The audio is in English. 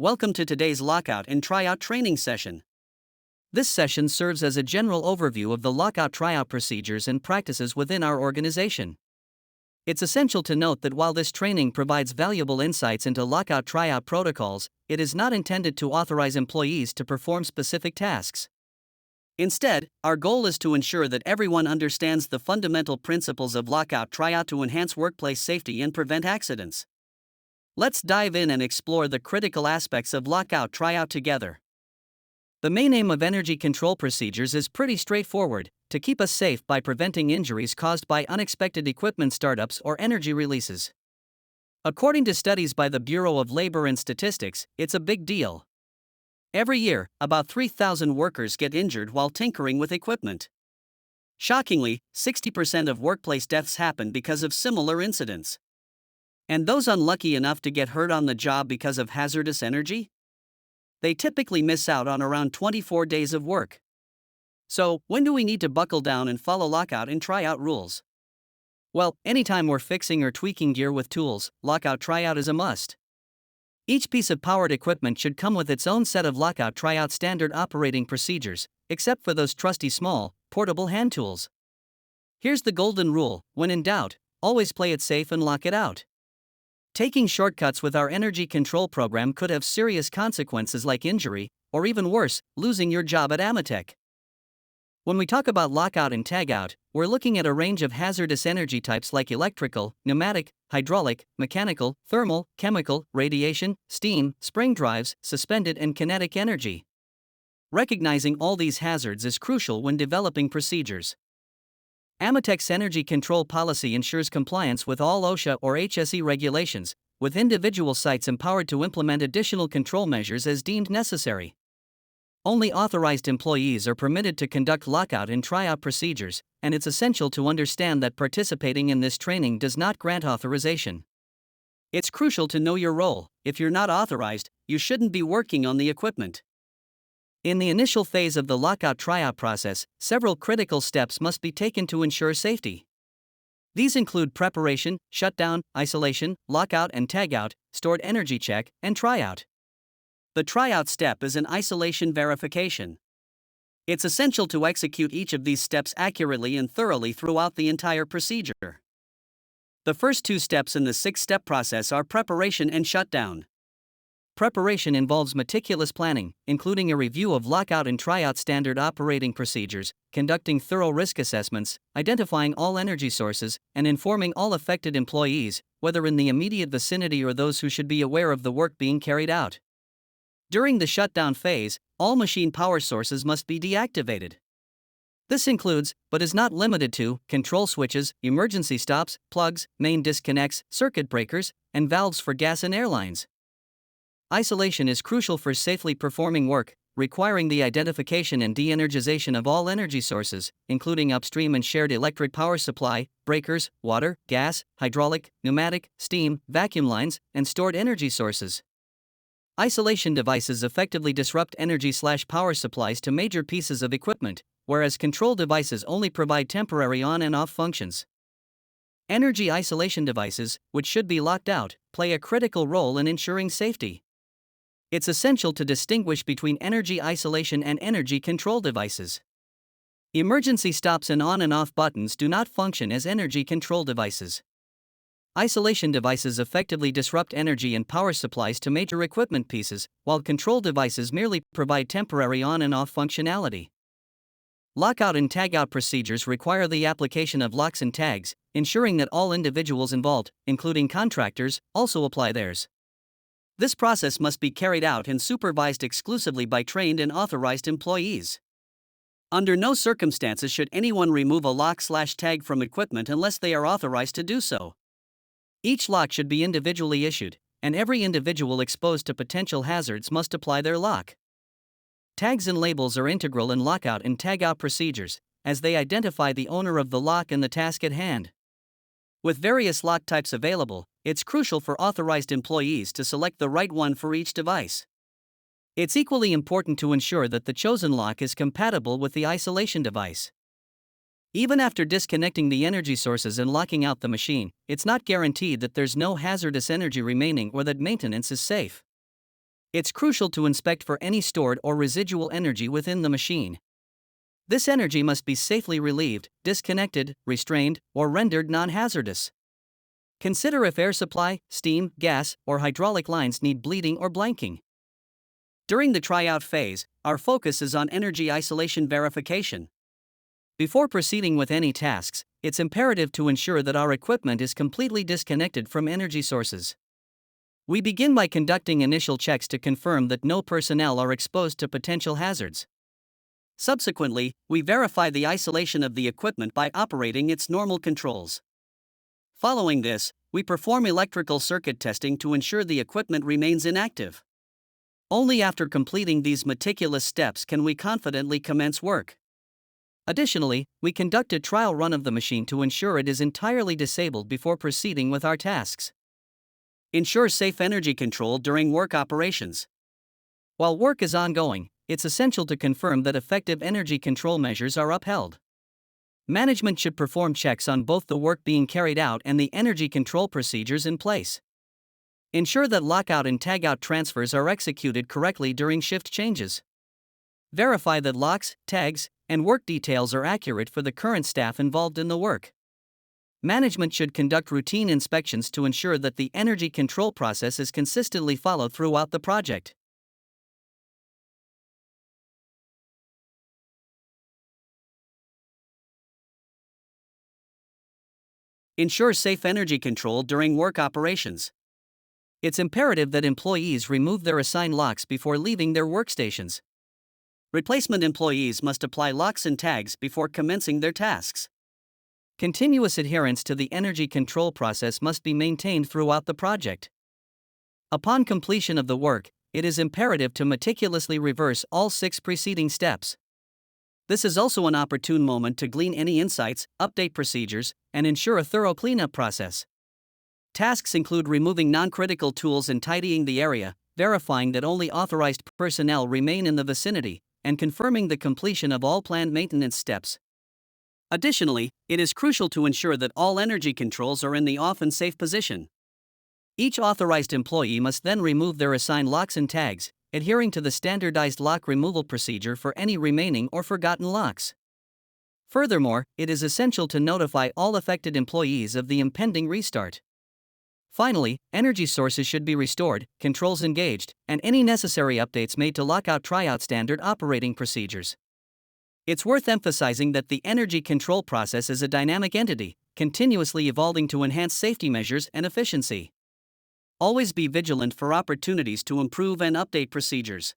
Welcome to today's lockout and tryout training session. This session serves as a general overview of the lockout tryout procedures and practices within our organization. It's essential to note that while this training provides valuable insights into lockout tryout protocols, it is not intended to authorize employees to perform specific tasks. Instead, our goal is to ensure that everyone understands the fundamental principles of lockout tryout to enhance workplace safety and prevent accidents. Let's dive in and explore the critical aspects of lockout tryout together. The main aim of energy control procedures is pretty straightforward: to keep us safe by preventing injuries caused by unexpected equipment startups or energy releases. According to studies by the Bureau of Labor and Statistics, it's a big deal. Every year, about 3,000 workers get injured while tinkering with equipment. Shockingly, 60% of workplace deaths happen because of similar incidents. And those unlucky enough to get hurt on the job because of hazardous energy? They typically miss out on around 24 days of work. So, when do we need to buckle down and follow lockout and tryout rules? Well, anytime we're fixing or tweaking gear with tools, lockout tryout is a must. Each piece of powered equipment should come with its own set of lockout tryout standard operating procedures, except for those trusty small, portable hand tools. Here's the golden rule: when in doubt, always play it safe and lock it out. Taking shortcuts with our energy control program could have serious consequences like injury, or even worse, losing your job at Ametek. When we talk about lockout and tagout, we're looking at a range of hazardous energy types like electrical, pneumatic, hydraulic, mechanical, thermal, chemical, radiation, steam, spring drives, suspended and kinetic energy. Recognizing all these hazards is crucial when developing procedures. Ametek's energy control policy ensures compliance with all OSHA or HSE regulations, with individual sites empowered to implement additional control measures as deemed necessary. Only authorized employees are permitted to conduct lockout and tryout procedures, and it's essential to understand that participating in this training does not grant authorization. It's crucial to know your role. If you're not authorized, you shouldn't be working on the equipment. In the initial phase of the lockout tryout process, several critical steps must be taken to ensure safety. These include preparation, shutdown, isolation, lockout and tagout, stored energy check, and tryout. The tryout step is an isolation verification. It's essential to execute each of these steps accurately and thoroughly throughout the entire procedure. The first two steps in the 6-step process are preparation and shutdown. Preparation involves meticulous planning, including a review of lockout and tryout standard operating procedures, conducting thorough risk assessments, identifying all energy sources, and informing all affected employees, whether in the immediate vicinity or those who should be aware of the work being carried out. During the shutdown phase, all machine power sources must be deactivated. This includes, but is not limited to, control switches, emergency stops, plugs, main disconnects, circuit breakers, and valves for gas and air lines. Isolation is crucial for safely performing work, requiring the identification and de-energization of all energy sources, including upstream and shared electric power supply, breakers, water, gas, hydraulic, pneumatic, steam, vacuum lines, and stored energy sources. Isolation devices effectively disrupt energy/power supplies to major pieces of equipment, whereas control devices only provide temporary on and off functions. Energy isolation devices, which should be locked out, play a critical role in ensuring safety. It's essential to distinguish between energy isolation and energy control devices. Emergency stops and on and off buttons do not function as energy control devices. Isolation devices effectively disrupt energy and power supplies to major equipment pieces, while control devices merely provide temporary on and off functionality. Lockout and tagout procedures require the application of locks and tags, ensuring that all individuals involved, including contractors, also apply theirs. This process must be carried out and supervised exclusively by trained and authorized employees. Under no circumstances should anyone remove a lock/tag from equipment unless they are authorized to do so. Each lock should be individually issued, and every individual exposed to potential hazards must apply their lock. Tags and labels are integral in lockout and tagout procedures, as they identify the owner of the lock and the task at hand. With various lock types available, it's crucial for authorized employees to select the right one for each device. It's equally important to ensure that the chosen lock is compatible with the isolation device. Even after disconnecting the energy sources and locking out the machine, it's not guaranteed that there's no hazardous energy remaining or that maintenance is safe. It's crucial to inspect for any stored or residual energy within the machine. This energy must be safely relieved, disconnected, restrained, or rendered non-hazardous. Consider if air supply, steam, gas, or hydraulic lines need bleeding or blanking. During the tryout phase, our focus is on energy isolation verification. Before proceeding with any tasks, it's imperative to ensure that our equipment is completely disconnected from energy sources. We begin by conducting initial checks to confirm that no personnel are exposed to potential hazards. Subsequently, we verify the isolation of the equipment by operating its normal controls. Following this, we perform electrical circuit testing to ensure the equipment remains inactive. Only after completing these meticulous steps can we confidently commence work. Additionally, we conduct a trial run of the machine to ensure it is entirely disabled before proceeding with our tasks. Ensure safe energy control during work operations. While work is ongoing, it's essential to confirm that effective energy control measures are upheld. Management should perform checks on both the work being carried out and the energy control procedures in place. Ensure that lockout and tagout transfers are executed correctly during shift changes. Verify that locks, tags, and work details are accurate for the current staff involved in the work. Management should conduct routine inspections to ensure that the energy control process is consistently followed throughout the project. Ensure safe energy control during work operations. It's imperative that employees remove their assigned locks before leaving their workstations. Replacement employees must apply locks and tags before commencing their tasks. Continuous adherence to the energy control process must be maintained throughout the project. Upon completion of the work, it is imperative to meticulously reverse all 6 preceding steps. This is also an opportune moment to glean any insights, update procedures, and ensure a thorough cleanup process. Tasks include removing non-critical tools and tidying the area, verifying that only authorized personnel remain in the vicinity, and confirming the completion of all planned maintenance steps. Additionally, it is crucial to ensure that all energy controls are in the off and safe position. Each authorized employee must then remove their assigned locks and tags, adhering to the standardized lock removal procedure for any remaining or forgotten locks. Furthermore, it is essential to notify all affected employees of the impending restart. Finally, energy sources should be restored, controls engaged, and any necessary updates made to lockout tryout standard operating procedures. It's worth emphasizing that the energy control process is a dynamic entity, continuously evolving to enhance safety measures and efficiency. Always be vigilant for opportunities to improve and update procedures.